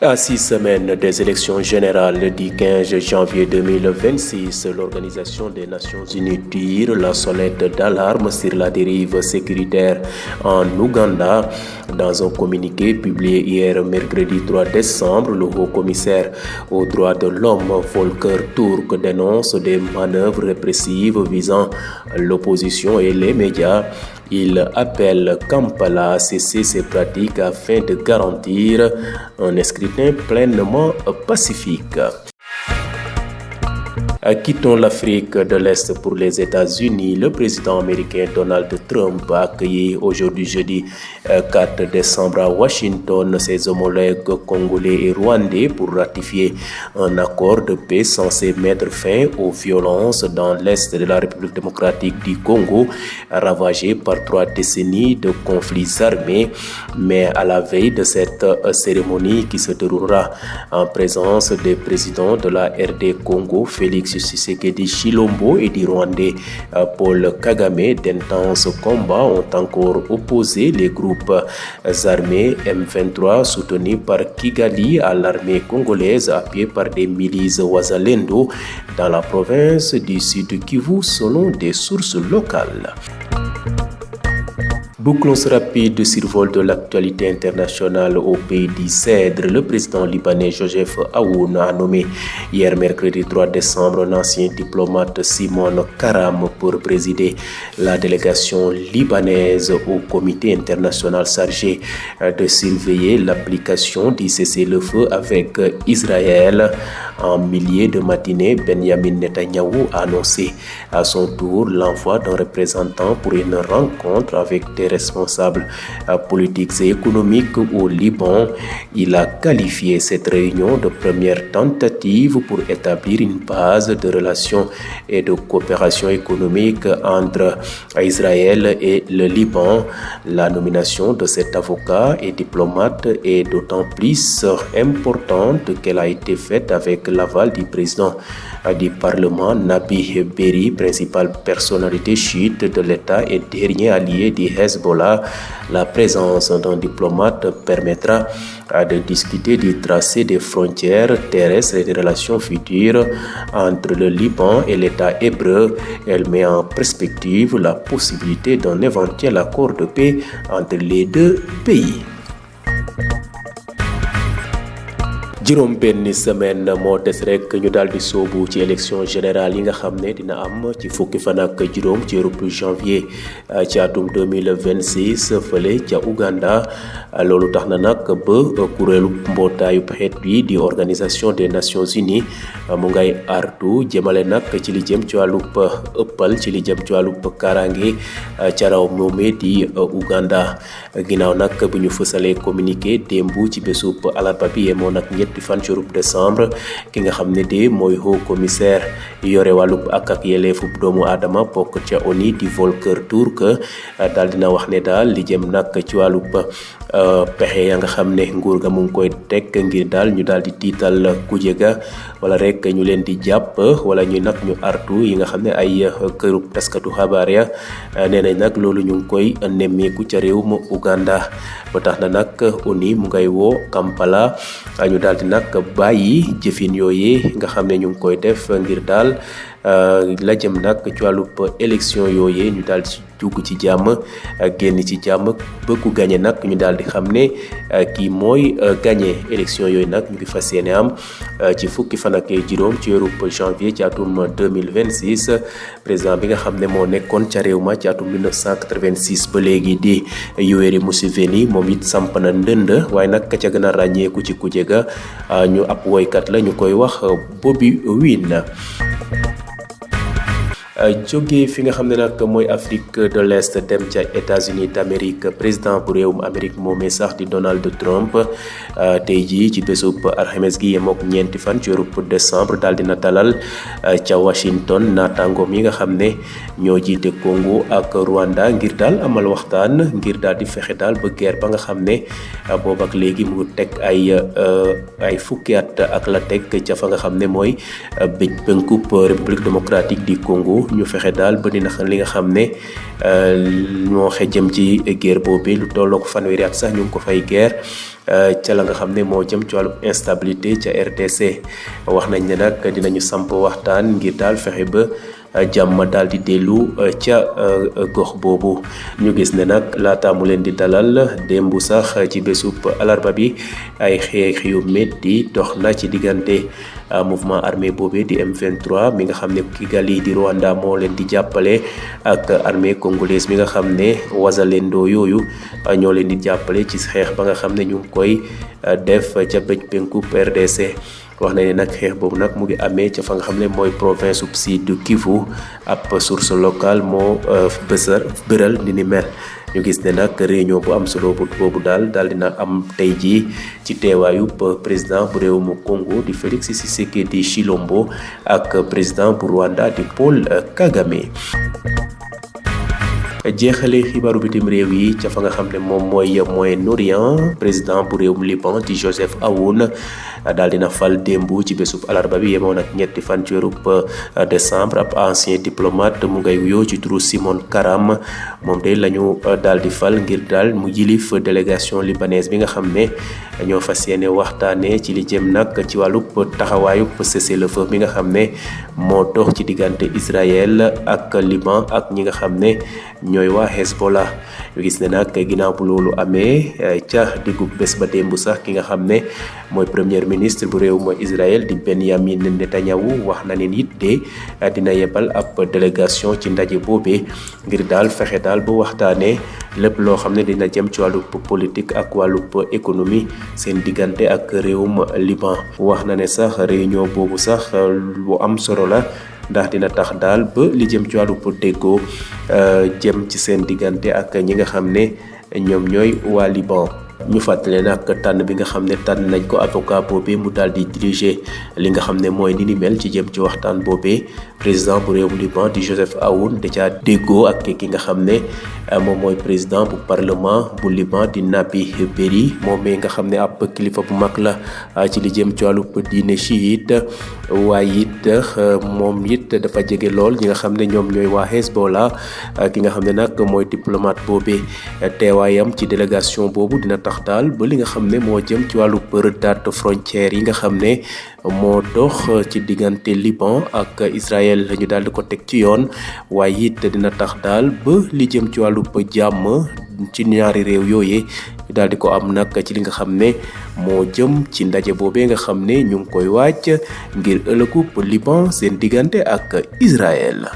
À 6 semaines des élections générales du 15 janvier 2026, l'Organisation des Nations Unies tire la sonnette d'alarme sur la dérive sécuritaire en Ouganda. Dans un communiqué publié hier mercredi 3 décembre, le haut-commissaire aux droits de l'homme, Volker Turk, dénonce des manœuvres répressives visant l'opposition et les médias. Il appelle Kampala à cesser ces pratiques afin de garantir un scrutin pleinement pacifique. Quittons l'Afrique de l'Est pour les États-Unis. Le président américain Donald Trump a accueilli aujourd'hui jeudi 4 décembre à Washington ses homologues congolais et rwandais pour ratifier un accord de paix censé mettre fin aux violences dans l'Est de la République démocratique du Congo, ravagé par 3 décennies de conflits armés. Mais à la veille de cette cérémonie qui se déroulera en présence des présidents de la RD Congo, Félix Tshisekedi Tshilombo et du Rwandais Paul Kagame, d'intenses combats ont encore opposé les groupes armés M23 soutenus par Kigali à l'armée congolaise appuyée par des milices Wazalendo dans la province du Sud Kivu selon des sources locales. Bouclons ce rapide survol de l'actualité internationale au pays du Cèdre. Le président libanais Joseph Aoun a nommé hier mercredi 3 décembre un ancien diplomate Simon Karam pour présider la délégation libanaise au comité international chargé de surveiller l'application du cessez-le-feu avec Israël. En milieu de matinée, Benjamin Netanyahou a annoncé à son tour l'envoi d'un représentant pour une rencontre avec des responsables politiques et économiques au Liban. Il a qualifié cette réunion de première tentative pour établir une base de relations et de coopération économique entre Israël et le Liban. La nomination de cet avocat et diplomate est d'autant plus importante qu'elle a été faite avec l'aval du président du Parlement, Nabi Berri, principale personnalité chiite de l'État et dernier allié du Hezbollah. La présence d'un diplomate permettra de discuter du tracé des frontières terrestres et des relations futures entre le Liban et l'État hébreu. Elle met en perspective la possibilité d'un éventuel accord de paix entre les deux pays. juróom benn semaine moo des rek ñu daal di soobu ci élection générale yi nga xam ne dina am ci fukki fan ak juróom ci weeru janvier ci atum 2026 fële ca Ouganda. Loolu tax na nag ba kuréelu mbootaayu xeet bi di organisation des Nations Unies mu ngay artu jëmale nag ci li jëm ci wàllub ëppal ci li jëm ci wàllub kaaraange ca raw moomee di Ouganda. Ginnaaw nag bu ñu fësalee communiqué démb ci bésub alarba bi yemoo nag ñetti fan ci décembre ki nga xam ne de mooy haut commissaire yore wàllub ak yelleefub doomu aadama bokk ca ONU di Volker Turk daal dina wax ne daal li jëm nag ci wàllub pexe ya nga xam ne nguur ga mu ngi koy teg ngir daal ñu daal di tiital kuje ga wala rek ñu leen di jàpp wala ñu nag ñu artu yi nga xam ne ay kërub taskatu xabaar ya nee nañ nag loolu ñu ngi koy nemmeeku ca réew mu Uganda. Ba tax na nag ONU mu ngay woo Kampala ñu daal di nag bàyyi jëfin yooyee nga xam ne ñu ngi koy def ngir daal la jëm nag ci wàllub élection yooyee ñu daal di dugg ci jàmm génn ci jàmm ba ku gagné nag ñu daal di xam ne kii mooy gagné élection yooyu nag ñu ngi fas yéene am ci fukki fan ak juróom ci weeru janvier ci atum 2026. président bi nga xam ne moo nekkoon ca réew ma ci atum 1986 ba léegi di Yoweri Museveni moom it samp na ndënd waaye nag ka ca gën a ràññeeku ci kuje ga ñu ab woykat la ñu koy wax Bobi Wine. jóge fi nga xam ne nag mooy Afrique de l'Est dem ca États-Unis d'Amérique. Président bu réewum Amérique moomee sax di Donald Trump tey jii ci bésub alxames gi yemook ñeenti fan ci weeru décembre daal dina dalal ca Washington naataangoom yi nga xam ne ñoo jiite Congo ak Rwanda ngir daal amal waxtaan ngir daal di fexe daal ba guerre ba nga xam ne boobu ak léegi mu teg ay fukki at ak la teg ca fa nga xam ne mooy bëj bënkub République démocratique du Congo ñu fexe daal ba dina xam li nga xam ne moo jëm ci guerre boobu lu tollook fanweeri at sax ñu ngi ko fay guerre ca la nga xam ne moo jëm ci wàllu instabilité ca RDC wax nañ ne nag dinañu samp waxtaan ngir daal fexe ba jàmm daal di dellu ca gox boobu. ñu gis ne nag laata mu leen di dalal démb sax ci bésub alarba bi ay xeex yu métti dox na ci diggante mouvement armé boobee di M23 mi nga xam ne Kigali di Rwanda moo leen di jàppale ak armée congolaise mi nga xam ne Wazalendo yooyu ñoo leen di jàppale ci xeex ba nga xam ne ñu ngi koy def ca bëj penku RDC. wax nañ ne nag xeex boobu nag mu ngi amee ca fa nga xam ne mooy province Sud Kivu ab source locale moo bëral ni mel. ñu gis ne nag réunion bu am solo boobu daal dina am tey jii ci teewaayu président bu réew mu Congo di Félix Tshisekedi Tshilombo ak président bu Rwanda di Paul Kagame. jeexale xibaaru bitim réew yi ca fa nga xam ne moom mooy Moyen-Orient président bu réewum Liban di Joseph Aoun daal dina fal démb ci bésub alarba bi yemoon ak ñetti fan ci weerub décembre ab ancien diplomate mu ngay wuyoo ci turu Simon Karam moom de lañu daal di fal ngir daal mu yilif délégation libanaise bi nga xam ne ñoo fas yéene waxtaane ci li jëm nag ci wàllub taxawaayub cessez-le-feu bi nga xam ne moo dox ci diggante Israël ak Liban ak ñi nga xam ne ñooy waa Hezbollah. ñu gis ne nag ginnaaw bu loolu amee ca diggu bés ba démb sax ki nga xam ne mooy premier ministre bu réew mooy Israël di Benyamin Netanyahu wax na ne nit de dina yebal ab délégation ci ndaje boobee ngir daal fexe daal ba waxtaanee lépp loo xam ne dina jëm ci wàllub politique ak wàllub économie seen diggante ak réewum Liban. wax na ne sax réunion boobu sax bu am solo la ndax dina tax daal ba li jëm ci wàllub déggoo jëm ci seen diggante ak ñi nga xam ne ñoom ñooy waa Liban. ñu fàttale nag tànn bi nga xam ne tànn nañ ko avocat boobee mu daal di diriger li nga xam ne mooy ni mel ci jëm ci waxtaan boobee président bu réewum Liban di Joseph Aoun da caa déggoo ak ki nga xam ne moom mooy président bu parlement bu Liban di Nabi Berri moom mi nga xam ne ab kilifa bu mag la ci li jëm ci wàllu diine chiite waaye it moom it dafa jege lool ñi nga xam ne ñoom ñooy waa Hezbollah ki nga xam ne nag mooy diplomate boobee teewaayam ci délégation boobu dina tax daal ba li nga xam ne moo jëm ci wàllu rëddaat frontière yi nga xam ne moo dox ci diggante Liban ak Israël ñu daal di ko teg ci yoon waaye it dina tax daal ba li jëm ci wàllu jàmm ci ñaari réew yooyee daal di ko am nag ci li nga xam ne moo jëm ci ndaje boobee nga xam ne ñu ngi koy wàcc ngir ëllëgu Liban seen diggante ak Israël.